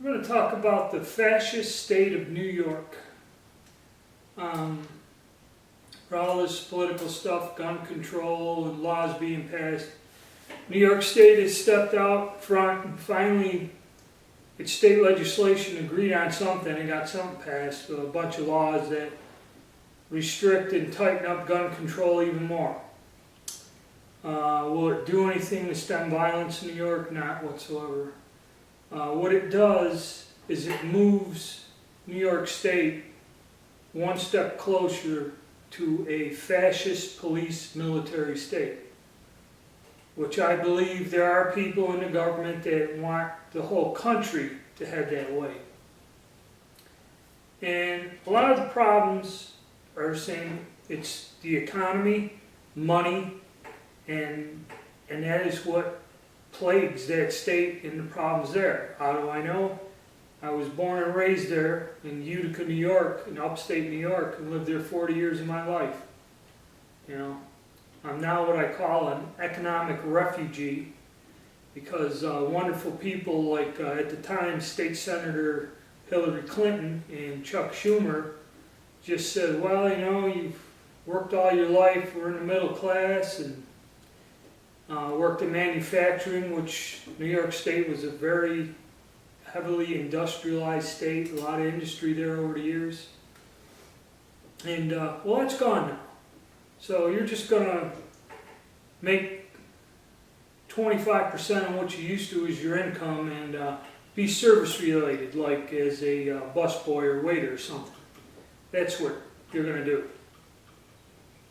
I'm going to talk about the fascist state of New York. For all this political stuff, gun control and laws being passed, New York State has stepped out front and finally its state legislation agreed on something and got something passed, a bunch of laws that restrict and tighten up gun control even more. Will it do anything to stem violence in New York? Not whatsoever. What it does is it moves New York State one step closer to a fascist police military state, which I believe there are people in the government that want the whole country to head that way. And a lot of the problems are saying it's the economy, money, and that is what plagues that state and the problems there. How do I know? I was born and raised there in Utica, New York, in upstate New York, and lived there 40 years of my life. You know, I'm now what I call an economic refugee because wonderful people like at the time State Senator Hillary Clinton and Chuck Schumer just said, well, you know, you've worked all your life, we're in the middle class, and worked in manufacturing, which New York State was a very heavily industrialized state, a lot of industry there over the years. And well, that's gone now. So you're just going to make 25% of what you used to as your income and be service related, like as a busboy or waiter or something. That's what you're going to do.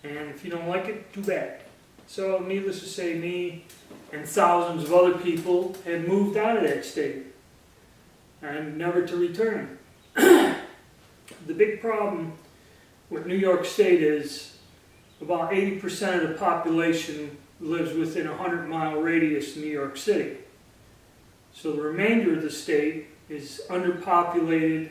And if you don't like it, too bad. So needless to say, me and thousands of other people had moved out of that state and never to return. The big problem with New York State is about 80% of the population lives within a 100-mile radius of New York City. So the remainder of the state is underpopulated,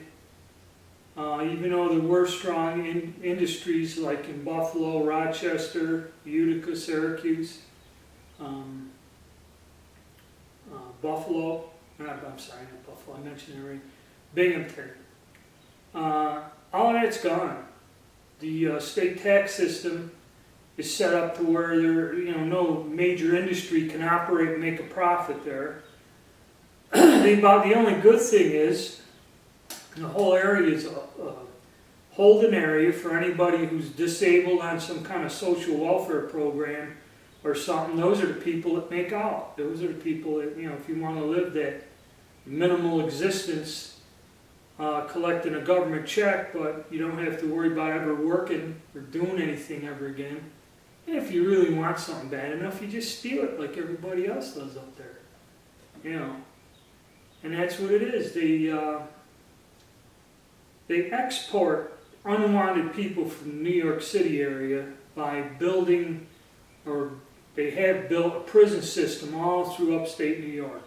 even though there were strong industries like in Buffalo, Rochester, Utica, Syracuse, Buffalo, I'm sorry, not Buffalo, I mentioned it already, Binghamton. All of that's gone. The state tax system is set up to where no major industry can operate and make a profit there. The only good thing is the whole area is a holding area for anybody who's disabled on some kind of social welfare program or something. Those are the people that make out. Those are the people that, if you want to live that minimal existence, collecting a government check, but you don't have to worry about ever working or doing anything ever again. And if you really want something bad enough, you just steal it like everybody else does up there. And that's what it is. They export unwanted people from the New York City area by building, or they have built a prison system all through upstate New York.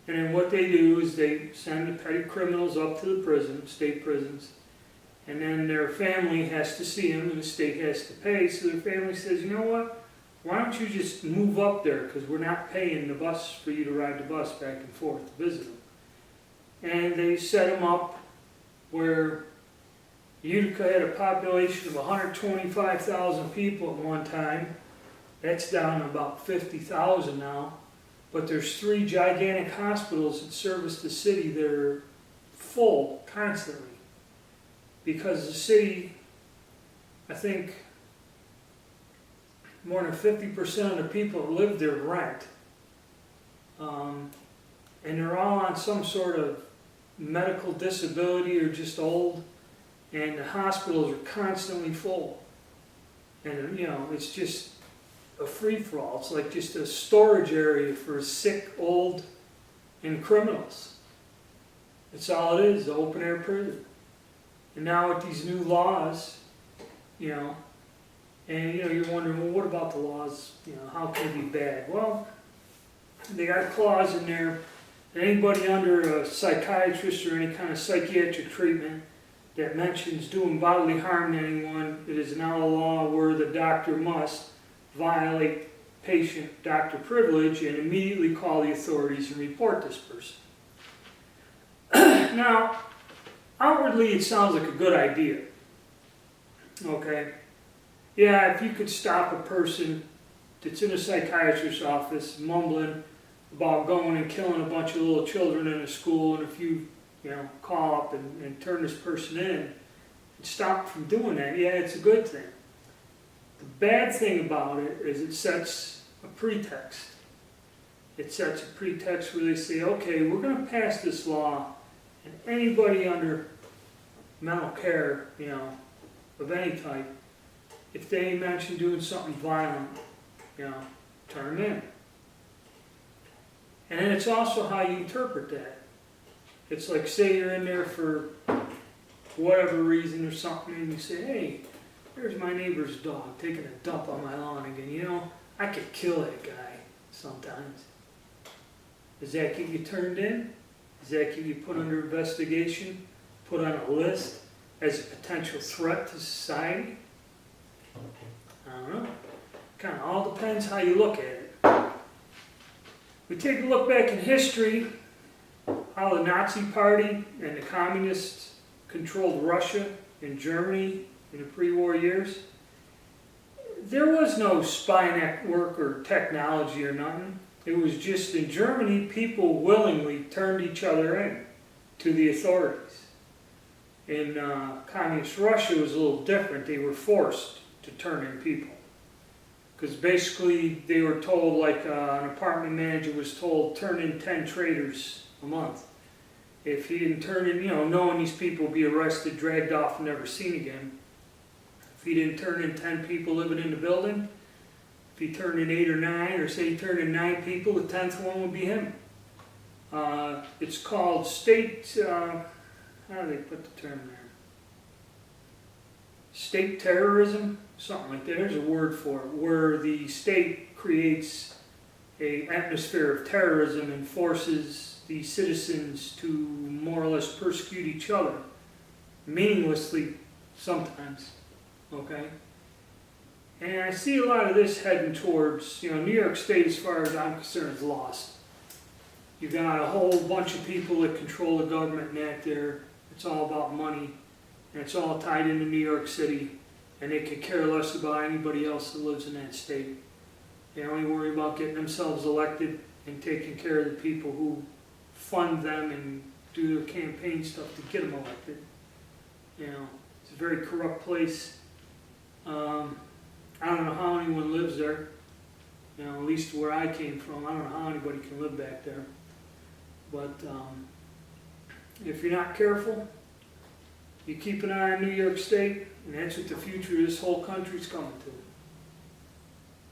And then what they do is they send the petty criminals up to the prison, state prisons, and then their family has to see them and the state has to pay. So their family says, you know what, why don't you just move up there because we're not paying the bus for you to ride the bus back and forth to visit them. And they set them up where Utica had a population of 125,000 people at one time. That's down to about 50,000 now. But there's 3 gigantic hospitals that service the city that are full constantly. Because the city, I think, more than 50% of the people that live there rent. And they're all on some sort of medical disability or just old. And the hospitals are constantly full. And, it's just a free-for-all. It's like just a storage area for sick, old, and criminals. That's all it is, the open-air prison. And now with these new laws, and you're wondering, well, what about the laws? How can it be bad? Well, they got a clause in there that anybody under a psychiatrist or any kind of psychiatric treatment that mentions doing bodily harm to anyone, it is now a law where the doctor must violate patient doctor privilege and immediately call the authorities and report this person. Now, outwardly it sounds like a good idea. Okay? Yeah, if you could stop a person that's in a psychiatrist's office mumbling about going and killing a bunch of little children in a school, and if you call up and turn this person in and stop from doing that, yeah, it's a good thing. The bad thing about it is it sets a pretext. It sets a pretext where they say, okay, we're going to pass this law, and anybody under mental care, of any type, if they mention doing something violent, turn them in. And then it's also how you interpret that. It's like, say you're in there for whatever reason or something, and you say, hey, there's my neighbor's dog taking a dump on my lawn again. I could kill that guy sometimes. Does that get you turned in? Does that get you put under investigation? Put on a list as a potential threat to society? I don't know. Kind of all depends how you look at it. We take a look back in history, how the Nazi Party and the Communists controlled Russia and Germany in the pre-war years. There was no spy network or technology or nothing. It was just in Germany, people willingly turned each other in to the authorities. In Communist Russia, it was a little different. They were forced to turn in people. Because basically, they were told, like an apartment manager was told, turn in 10 traitors a month. If he didn't turn in, knowing these people would be arrested, dragged off, and never seen again. If he didn't turn in 10 people living in the building, if he turned in 8 or 9, or say he turned in 9 people, the 10th one would be him. It's called state, how do they put the term there? State terrorism, something like that. There's a word for it, where the state creates an atmosphere of terrorism and forces the citizens to more or less persecute each other, meaninglessly sometimes, okay? And I see a lot of this heading towards, New York State, as far as I'm concerned, is lost. You've got a whole bunch of people that control the government and that there. It's all about money, and it's all tied into New York City, and they could care less about anybody else that lives in that state. They only worry about getting themselves elected and taking care of the people who fund them and do the campaign stuff to get them elected. It's a very corrupt place. I don't know how anyone lives there. At least where I came from, I don't know how anybody can live back there. But if you're not careful, you keep an eye on New York State, and that's what the future of this whole country's coming to.